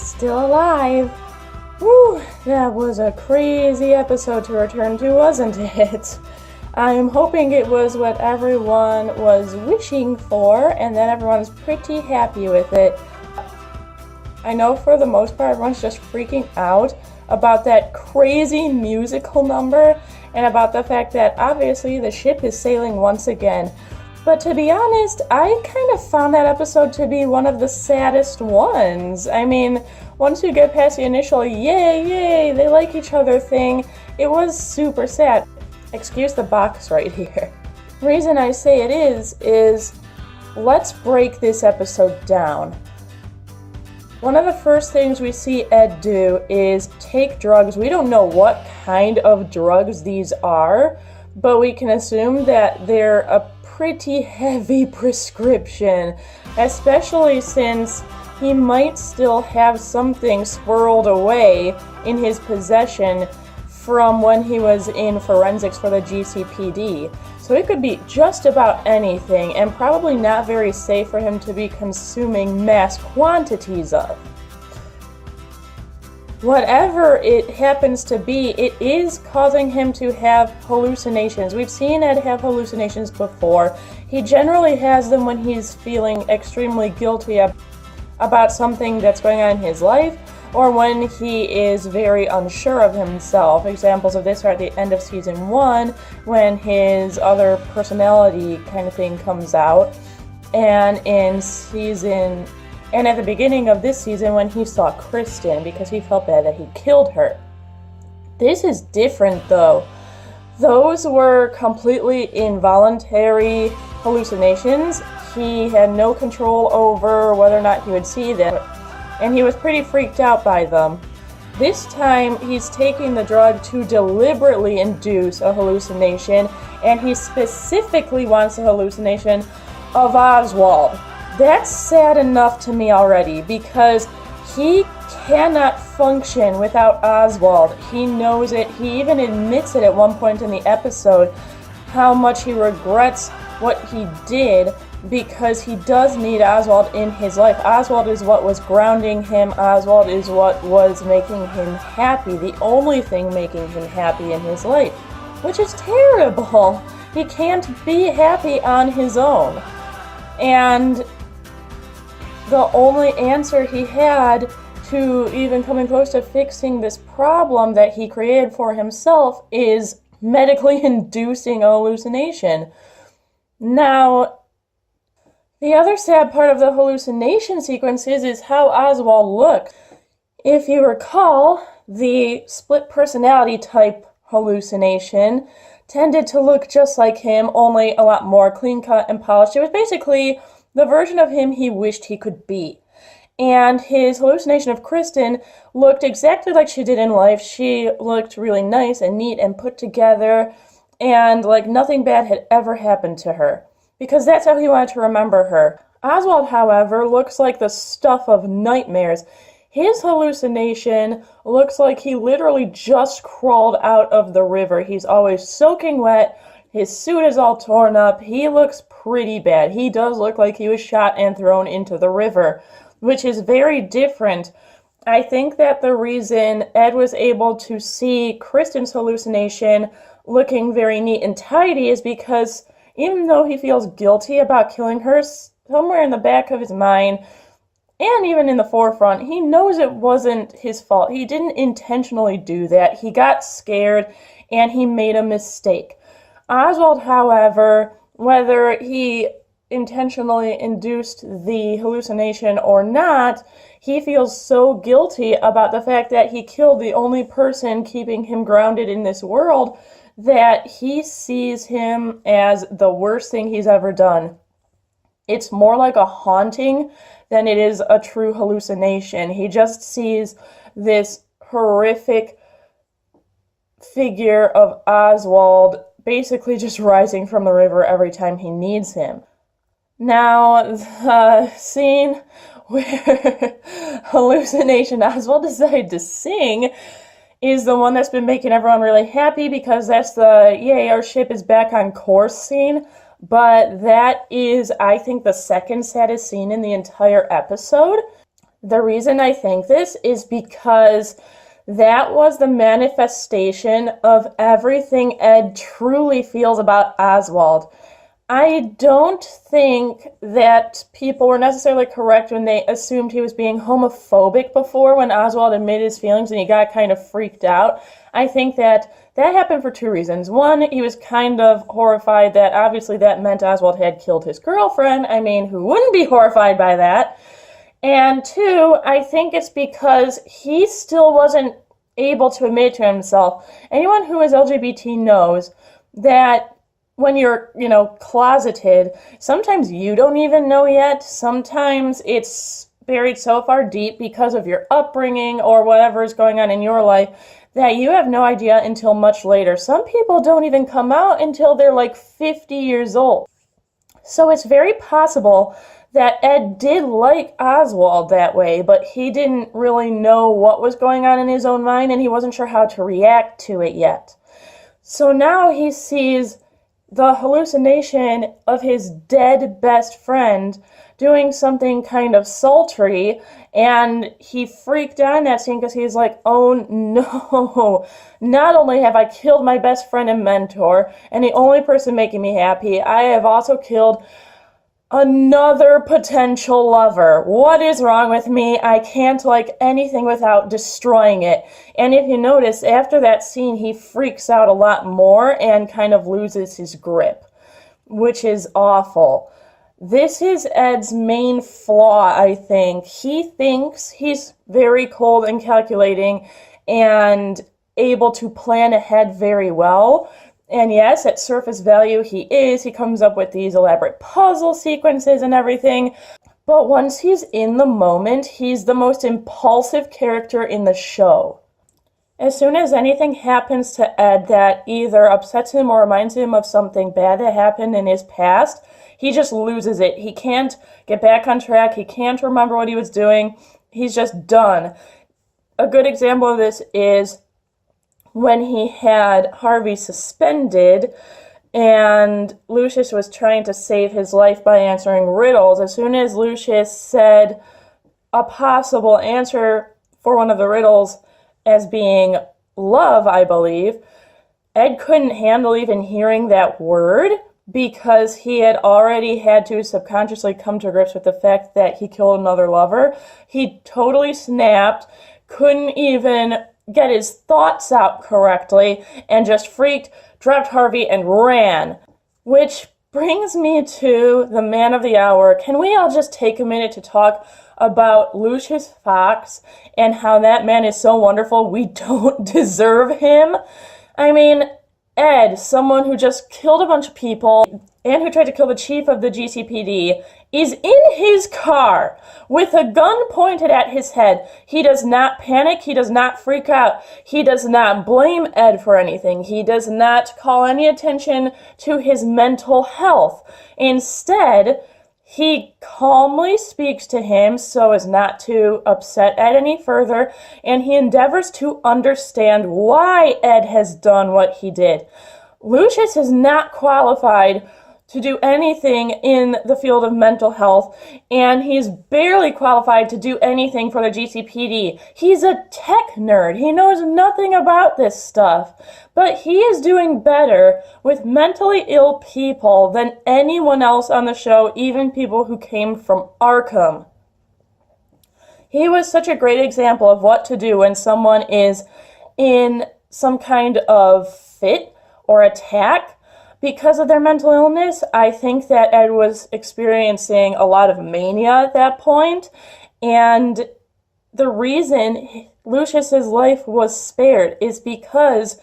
Still alive. Whew, that was a crazy episode to return to, wasn't it? I'm hoping it was what everyone was wishing for and that everyone's pretty happy with it. I know for the most part everyone's just freaking out about that crazy musical number and about the fact that obviously the ship is sailing once again. But to be honest, I kind of found that episode to be one of the saddest ones. I mean, once you get past the initial yay, they like each other thing, it was super sad. Excuse the box right here. The reason I say it is let's break this episode down. One of the first things we see Ed do is take drugs. We don't know what kind of drugs these are, but we can assume that they're a pretty heavy prescription, especially since he might still have something swirled away in his possession from when he was in forensics for the GCPD. So it could be just about anything, and probably not very safe for him to be consuming mass quantities of. Whatever it happens to be, it is causing him to have hallucinations. We've seen Ed have hallucinations before. He generally has them when he's feeling extremely guilty about something that's going on in his life, or when he is very unsure of himself. Examples of this are at the end of season 1, when his other personality kind of thing comes out, and at the beginning of this season when he saw Kristen because he felt bad that he killed her. This is different though. Those were completely involuntary hallucinations. He had no control over whether or not he would see them, and he was pretty freaked out by them. This time he's taking the drug to deliberately induce a hallucination, and he specifically wants a hallucination of Oswald. That's sad enough to me already, because he cannot function without Oswald. He knows it. He even admits it at one point in the episode, how much he regrets what he did, because he does need Oswald in his life. Oswald is what was grounding him. Oswald is what was making him happy, the only thing making him happy in his life, which is terrible. He can't be happy on his own. And the only answer he had to even coming close to fixing this problem that he created for himself is medically inducing a hallucination. Now, the other sad part of the hallucination sequences is how Oswald looks. If you recall, the split personality type hallucination tended to look just like him, only a lot more clean-cut and polished. It was basically the version of him he wished he could be. And his hallucination of Kristen looked exactly like she did in life. She looked really nice and neat and put together, and like nothing bad had ever happened to her, because that's how he wanted to remember her. Oswald, however, looks like the stuff of nightmares. His hallucination looks like he literally just crawled out of the river. He's always soaking wet. His suit is all torn up. He looks pretty bad. He does look like he was shot and thrown into the river, which is very different. I think that the reason Ed was able to see Kristen's hallucination looking very neat and tidy is because even though he feels guilty about killing her, somewhere in the back of his mind, and even in the forefront, he knows it wasn't his fault. He didn't intentionally do that. He got scared and he made a mistake. Oswald, however, whether he intentionally induced the hallucination or not, he feels so guilty about the fact that he killed the only person keeping him grounded in this world that he sees him as the worst thing he's ever done. It's more like a haunting than it is a true hallucination. He just sees this horrific figure of Oswald basically just rising from the river every time he needs him. Now, the scene where hallucination Oswald decided to sing is the one that's been making everyone really happy, because that's the yay, our ship is back on course scene. But that is, I think, the second saddest scene in the entire episode. The reason I think this is because that was the manifestation of everything Ed truly feels about Oswald. I don't think that people were necessarily correct when they assumed he was being homophobic before when Oswald admitted his feelings and he got kind of freaked out. I think that happened for two reasons. One, he was kind of horrified that obviously that meant Oswald had killed his girlfriend. I mean, who wouldn't be horrified by that? And two, I think it's because he still wasn't able to admit to himself. Anyone who is LGBT knows that when you're, closeted, sometimes you don't even know yet. Sometimes it's buried so far deep because of your upbringing or whatever is going on in your life that you have no idea until much later. Some people don't even come out until they're like 50 years old. So it's very possible that Ed did like Oswald that way, but he didn't really know what was going on in his own mind and he wasn't sure how to react to it yet. So now he sees the hallucination of his dead best friend doing something kind of sultry, and he freaked out in that scene because he's like, oh no, not only have I killed my best friend and mentor, and the only person making me happy, I have also killed another potential lover. What is wrong with me? I can't like anything without destroying it. And if you notice, after that scene, he freaks out a lot more and kind of loses his grip, which is awful. This is Ed's main flaw, I think. He thinks he's very cold and calculating and able to plan ahead very well. And yes, at surface value, he comes up with these elaborate puzzle sequences and everything. But once he's in the moment, he's the most impulsive character in the show. As soon as anything happens to Ed that either upsets him or reminds him of something bad that happened in his past, he just loses it. He can't get back on track. He can't remember what he was doing. He's just done. A good example of this is when he had Harvey suspended and Lucius was trying to save his life by answering riddles. As soon as Lucius said a possible answer for one of the riddles as being love, I believe, Ed couldn't handle even hearing that word because he had already had to subconsciously come to grips with the fact that he killed another lover. He totally snapped, couldn't even get his thoughts out correctly, and just freaked, dropped Harvey, and ran. Which brings me to the man of the hour. Can we all just take a minute to talk about Lucius Fox and how that man is so wonderful we don't deserve him? I mean, Ed, someone who just killed a bunch of people and who tried to kill the chief of the GCPD, is in his car with a gun pointed at his head. He does not panic. He does not freak out. He does not blame Ed for anything. He does not call any attention to his mental health. Instead, he calmly speaks to him so as not to upset Ed any further, and he endeavors to understand why Ed has done what he did. Lucius is not qualified to do anything in the field of mental health, and he's barely qualified to do anything for the GCPD. He's a tech nerd. He knows nothing about this stuff, but he is doing better with mentally ill people than anyone else on the show, even people who came from Arkham. He was such a great example of what to do when someone is in some kind of fit or attack because of their mental illness. I think that Ed was experiencing a lot of mania at that point, and the reason Lucius's life was spared is because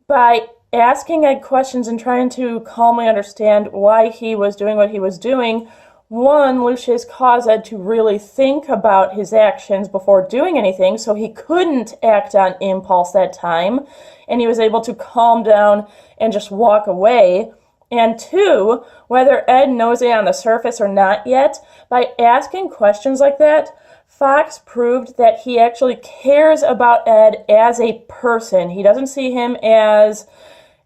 by asking Ed questions and trying to calmly understand why he was doing what he was doing, one, Lucius caused Ed to really think about his actions before doing anything, so he couldn't act on impulse that time, and he was able to calm down and just walk away. And two, whether Ed knows it on the surface or not yet, by asking questions like that, Fox proved that he actually cares about Ed as a person. He doesn't see him as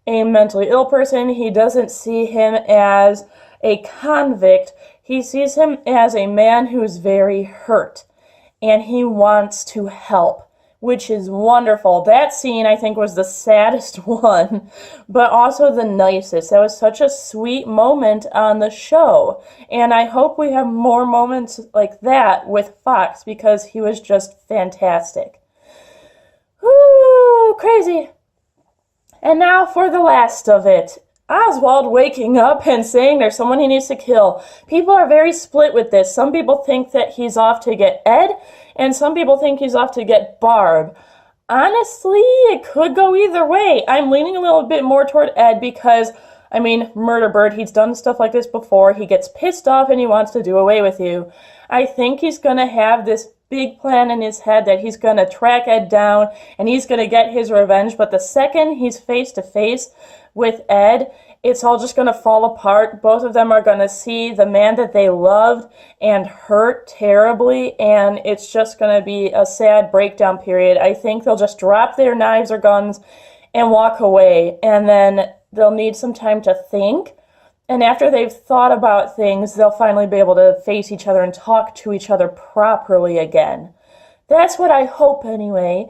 a mentally ill person. He doesn't see him as a convict. He sees him as a man who's very hurt. and he wants to help, which is wonderful. That scene, I think, was the saddest one, but also the nicest. That was such a sweet moment on the show, and I hope we have more moments like that with Fox, because he was just fantastic. Whoo, crazy. And now for the last of it. Oswald waking up and saying there's someone he needs to kill. People are very split with this. Some people think that he's off to get Ed, and some people think he's off to get Barb. Honestly, it could go either way. I'm leaning a little bit more toward Ed because, Murder Bird, he's done stuff like this before. He gets pissed off and he wants to do away with you. I think he's going to have this big plan in his head that he's going to track Ed down and he's going to get his revenge. But the second he's face to face with Ed, it's all just going to fall apart. Both of them are going to see the man that they loved and hurt terribly, and it's just going to be a sad breakdown period. I think they'll just drop their knives or guns and walk away, and then they'll need some time to think. And after they've thought about things, they'll finally be able to face each other and talk to each other properly again. That's what I hope anyway.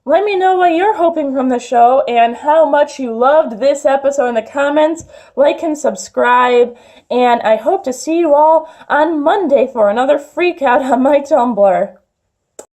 Let me know what you're hoping from the show and how much you loved this episode in the comments. Like and subscribe. And I hope to see you all on Monday for another freak out on my Tumblr.